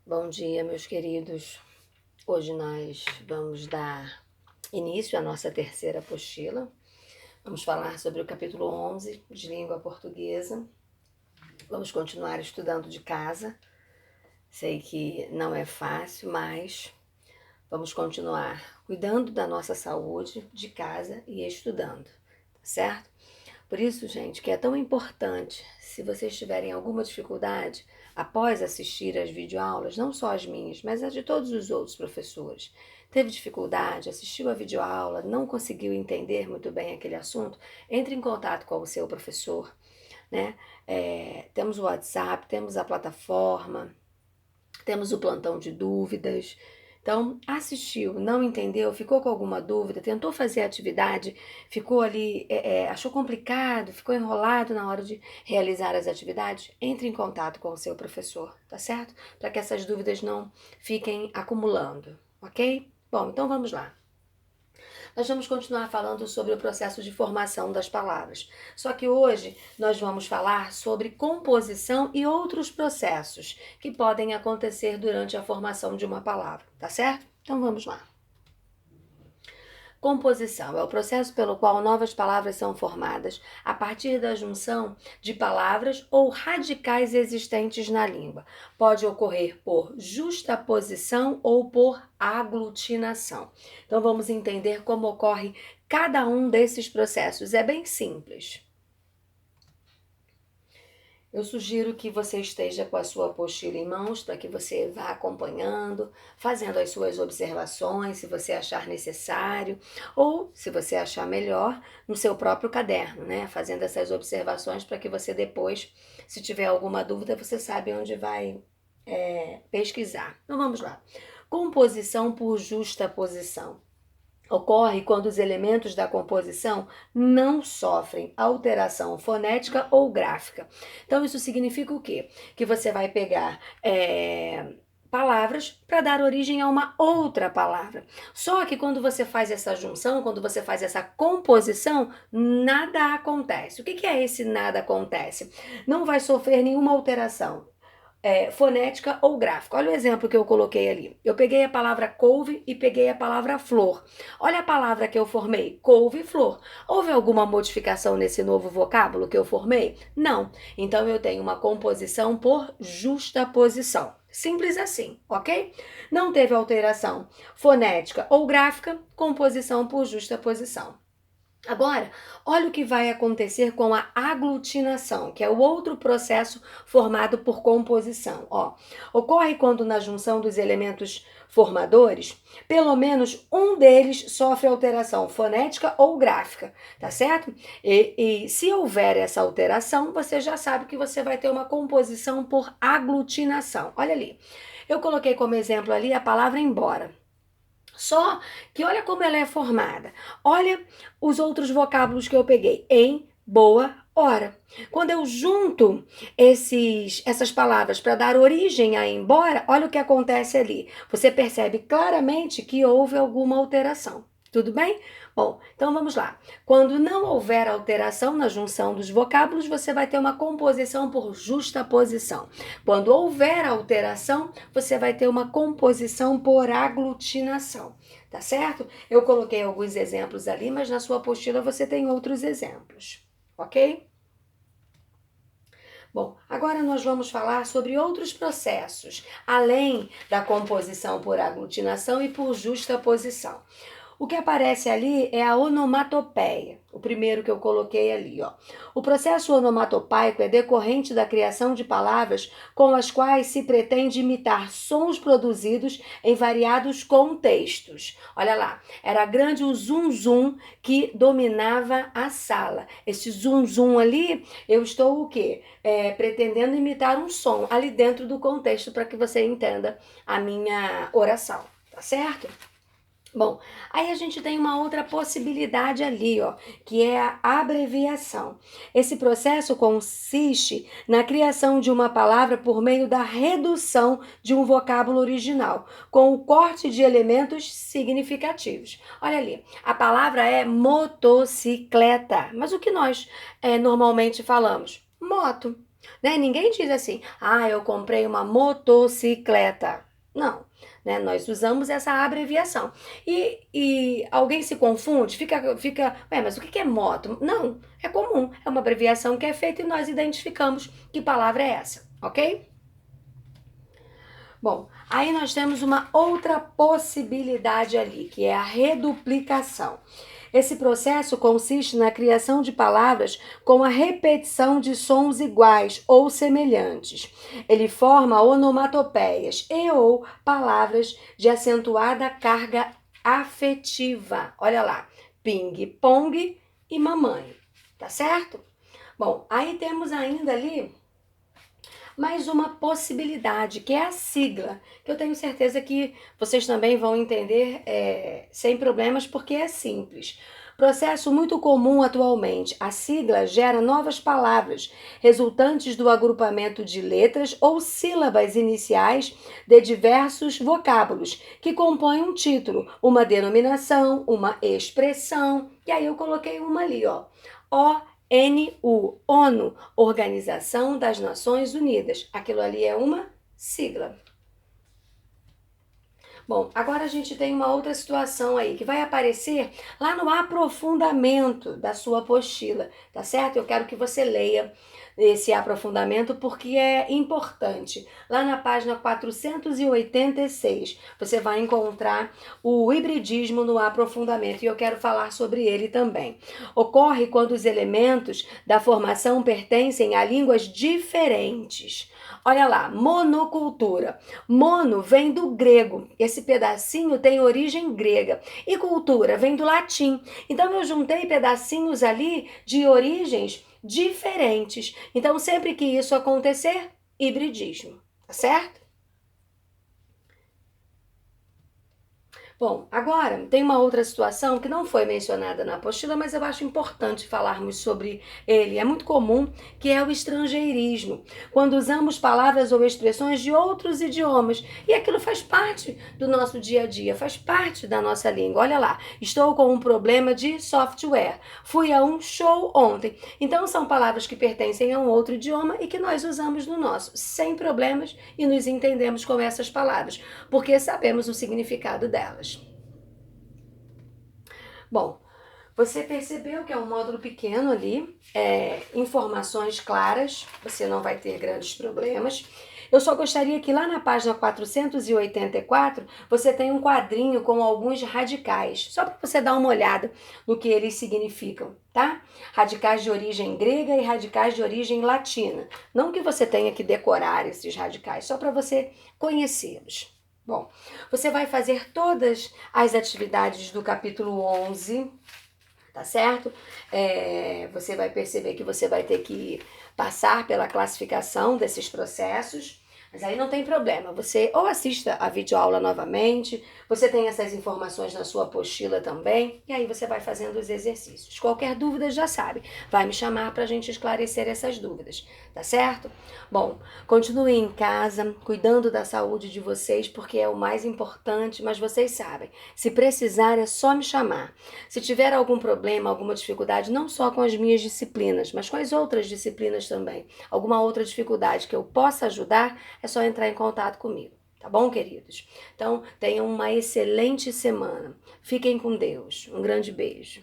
Bom dia, meus queridos. Hoje nós vamos dar início à nossa terceira apostila. Vamos falar sobre o capítulo 11 de língua portuguesa. Vamos continuar estudando de casa. Sei que não é fácil, mas vamos continuar cuidando da nossa saúde de casa e estudando, tá certo? Por isso, gente, que é tão importante, se vocês tiverem alguma dificuldade, após assistir às videoaulas, não só as minhas, mas as de todos os outros professores, teve dificuldade, assistiu a videoaula, não conseguiu entender muito bem aquele assunto, entre em contato com o seu professor, né? Temos o WhatsApp, temos a plataforma, temos o plantão de dúvidas. Então, assistiu, não entendeu, ficou com alguma dúvida, tentou fazer a atividade, ficou ali, achou complicado, ficou enrolado na hora de realizar as atividades, entre em contato com o seu professor, tá certo? Para que essas dúvidas não fiquem acumulando, ok? Bom, então vamos lá. Nós vamos continuar falando sobre o processo de formação das palavras. Só que hoje nós vamos falar sobre composição e outros processos que podem acontecer durante a formação de uma palavra, tá certo? Então vamos lá. Composição é o processo pelo qual novas palavras são formadas a partir da junção de palavras ou radicais existentes na língua. Pode ocorrer por justaposição ou por aglutinação. Então vamos entender como ocorre cada um desses processos. É bem simples. Eu sugiro que você esteja com a sua apostila em mãos para que você vá acompanhando, fazendo as suas observações, se você achar necessário, ou, se você achar melhor, no seu próprio caderno, né? Fazendo essas observações para que você depois, se tiver alguma dúvida, você sabe onde vai pesquisar. Então vamos lá. Composição por justaposição. Ocorre quando os elementos da composição não sofrem alteração fonética ou gráfica. Então, isso significa o quê? Que você vai pegar palavras para dar origem a uma outra palavra. Só que quando você faz essa junção, quando você faz essa composição, nada acontece. O que é esse nada acontece? Não vai sofrer nenhuma alteração fonética ou gráfica. Olha o exemplo que eu coloquei ali. Eu peguei a palavra couve e peguei a palavra flor. Olha a palavra que eu formei, couve e flor. Houve alguma modificação nesse novo vocábulo que eu formei? Não. Então eu tenho uma composição por justaposição. Simples assim, ok? Não teve alteração fonética ou gráfica, composição por justaposição. Agora, olha o que vai acontecer com a aglutinação, que é o outro processo formado por composição. Ocorre quando na junção dos elementos formadores, pelo menos um deles sofre alteração fonética ou gráfica, tá certo? E se houver essa alteração, você já sabe que você vai ter uma composição por aglutinação. Olha ali, eu coloquei como exemplo ali a palavra embora. Só que olha como ela é formada. Olha os outros vocábulos que eu peguei. Em, boa, hora. Quando eu junto essas palavras para dar origem a embora, olha o que acontece ali. Você percebe claramente que houve alguma alteração. Tudo bem? Bom, então vamos lá. Quando não houver alteração na junção dos vocábulos, você vai ter uma composição por justaposição. Quando houver alteração, você vai ter uma composição por aglutinação. Tá certo? Eu coloquei alguns exemplos ali, mas na sua apostila você tem outros exemplos. Ok? Bom, agora nós vamos falar sobre outros processos, além da composição por aglutinação e por justaposição. O que aparece ali é a onomatopeia, o primeiro que eu coloquei ali, ó. O processo onomatopaico é decorrente da criação de palavras com as quais se pretende imitar sons produzidos em variados contextos. Olha lá, era grande o zum zum que dominava a sala. Esse zum zum ali, eu estou o quê? Pretendendo imitar um som ali dentro do contexto para que você entenda a minha oração, tá certo? Bom, aí a gente tem uma outra possibilidade ali, ó, que é a abreviação. Esse processo consiste na criação de uma palavra por meio da redução de um vocábulo original, com o corte de elementos significativos. Olha ali, a palavra é motocicleta, mas o que nós normalmente falamos? Moto. né? Ninguém diz assim, eu comprei uma motocicleta. Não, né? Nós usamos essa abreviação. E alguém se confunde, mas o que é moto? Não, é comum, é uma abreviação que é feita e nós identificamos que palavra é essa, ok? Bom, aí nós temos uma outra possibilidade ali, que é a reduplicação. Esse processo consiste na criação de palavras com a repetição de sons iguais ou semelhantes. Ele forma onomatopeias e ou palavras de acentuada carga afetiva. Olha lá, ping-pong e mamãe, tá certo? Bom, aí temos ainda ali mais uma possibilidade, que é a sigla, que eu tenho certeza que vocês também vão entender sem problemas, porque é simples. Processo muito comum atualmente. A sigla gera novas palavras, resultantes do agrupamento de letras ou sílabas iniciais de diversos vocábulos, que compõem um título, uma denominação, uma expressão. E aí eu coloquei uma ali, ó. ONU, ONU, Organização das Nações Unidas. Aquilo ali é uma sigla. Bom, agora a gente tem uma outra situação aí que vai aparecer lá no aprofundamento da sua apostila, tá certo? Eu quero que você leia esse aprofundamento porque é importante. Lá na página 486, você vai encontrar o hibridismo no aprofundamento e eu quero falar sobre ele também. Ocorre quando os elementos da formação pertencem a línguas diferentes. Olha lá, monocultura. Mono vem do grego. Esse pedacinho tem origem grega. E cultura vem do latim. Então eu juntei pedacinhos ali de origens diferentes. Então sempre que isso acontecer, hibridismo, tá certo? Bom, agora tem uma outra situação que não foi mencionada na apostila, mas eu acho importante falarmos sobre ele. É muito comum, que é o estrangeirismo, quando usamos palavras ou expressões de outros idiomas. E aquilo faz parte do nosso dia a dia, faz parte da nossa língua. Olha lá, estou com um problema de software. Fui a um show ontem. Então são palavras que pertencem a um outro idioma e que nós usamos no nosso, sem problemas, e nos entendemos com essas palavras, porque sabemos o significado delas. Bom, você percebeu que é um módulo pequeno ali, informações claras, você não vai ter grandes problemas. Eu só gostaria que lá na página 484 você tenha um quadrinho com alguns radicais, só para você dar uma olhada no que eles significam, tá? Radicais de origem grega e radicais de origem latina. Não que você tenha que decorar esses radicais, só para você conhecê-los. Bom, você vai fazer todas as atividades do capítulo 11, tá certo? Você vai perceber que você vai ter que passar pela classificação desses processos, mas aí não tem problema. Você ou assista a videoaula novamente, você tem essas informações na sua apostila também, e aí você vai fazendo os exercícios. Qualquer dúvida já sabe, vai me chamar para a gente esclarecer essas dúvidas, tá certo? Bom, continuem em casa, cuidando da saúde de vocês, porque é o mais importante, mas vocês sabem, se precisar é só me chamar. Se tiver algum problema, alguma dificuldade, não só com as minhas disciplinas, mas com as outras disciplinas também, alguma outra dificuldade que eu possa ajudar, é só entrar em contato comigo. Tá bom, queridos? Então, tenham uma excelente semana. Fiquem com Deus. Um grande beijo.